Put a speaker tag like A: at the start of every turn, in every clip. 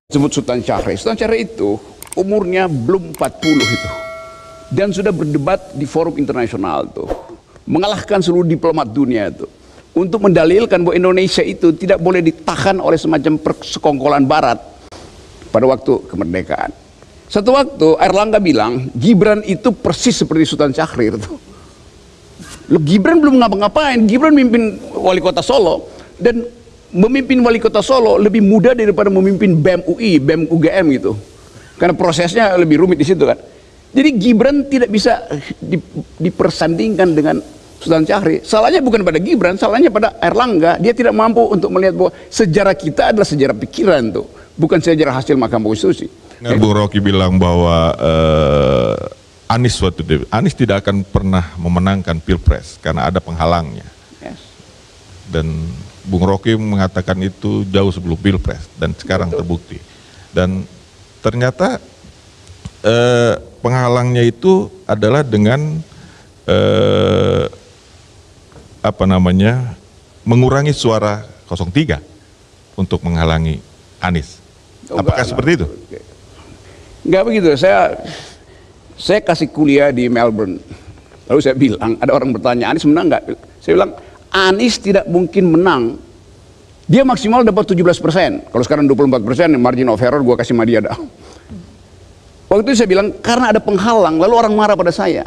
A: Sebut Sultan Syahrir. Sultan Syahrir itu umurnya belum 40 itu. Dan sudah berdebat di forum internasional tuh. Mengalahkan seluruh diplomat dunia itu. Untuk mendalilkan bahwa Indonesia itu tidak boleh ditahan oleh semacam persekongkolan barat pada waktu kemerdekaan. Satu waktu Airlangga bilang Gibran itu persis seperti Sultan Syahrir tuh. Loh, Gibran belum ngapa-ngapain, Gibran memimpin wali kota Solo, dan memimpin wali kota Solo lebih mudah daripada memimpin BEM UI, BEM UGM gitu. Karena prosesnya lebih rumit di situ kan. Jadi Gibran tidak bisa dipersandingkan dengan Sultan Syahrir. Salahnya bukan pada Gibran, salahnya pada Airlangga. Dia tidak mampu untuk melihat bahwa sejarah kita adalah sejarah pikiran tuh, bukan sejarah hasil Mahkamah Konstitusi.
B: Bung Rocky bilang bahwa Anies tidak akan pernah memenangkan Pilpres karena ada penghalangnya.
A: Yes.
B: Dan Bung Rocky mengatakan itu jauh sebelum Pilpres dan sekarang terbukti. Dan ternyata penghalangnya itu adalah dengan mengurangi suara 03 untuk menghalangi Anies. Apakah seperti itu?
A: Enggak begitu. Saya kasih kuliah di Melbourne. Lalu saya bilang, ada orang bertanya, Anies menang nggak? Saya bilang, Anies tidak mungkin menang. Dia maksimal dapat 17%. Kalau sekarang 24%, margin of error gue kasih sama dia dah. Waktu itu saya bilang, karena ada penghalang, lalu orang marah pada saya.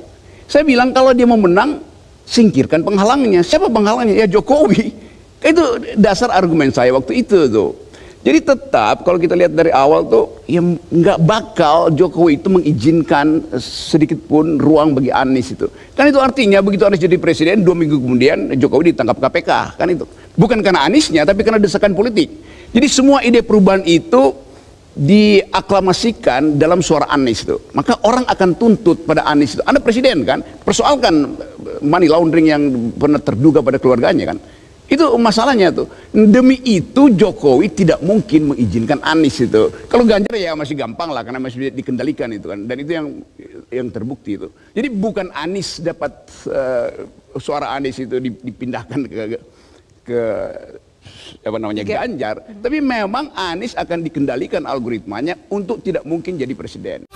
A: Saya bilang, kalau dia mau menang, singkirkan penghalangnya. Siapa penghalangnya? Ya Jokowi. Itu dasar argumen saya waktu itu tuh. Jadi tetap kalau kita lihat dari awal tuh, ya nggak bakal Jokowi itu mengizinkan sedikit pun ruang bagi Anies itu. Kan itu artinya begitu Anies jadi presiden, 2 minggu kemudian Jokowi ditangkap KPK. Kan itu. Bukan karena Aniesnya, tapi karena desakan politik. Jadi semua ide perubahan itu diaklamasikan dalam suara Anies itu. Maka orang akan tuntut pada Anies itu. Anda presiden kan, persoalkan money laundering yang pernah terduga pada keluarganya kan. Itu masalahnya tuh. Demi itu Jokowi tidak mungkin mengizinkan Anies itu. Kalau Ganjar ya masih gampang lah karena masih dikendalikan itu kan. Dan itu yang terbukti itu. Jadi bukan Anies dapat suara Anies itu dipindahkan ke Ganjar, tapi memang Anies akan dikendalikan algoritmanya untuk tidak mungkin jadi presiden.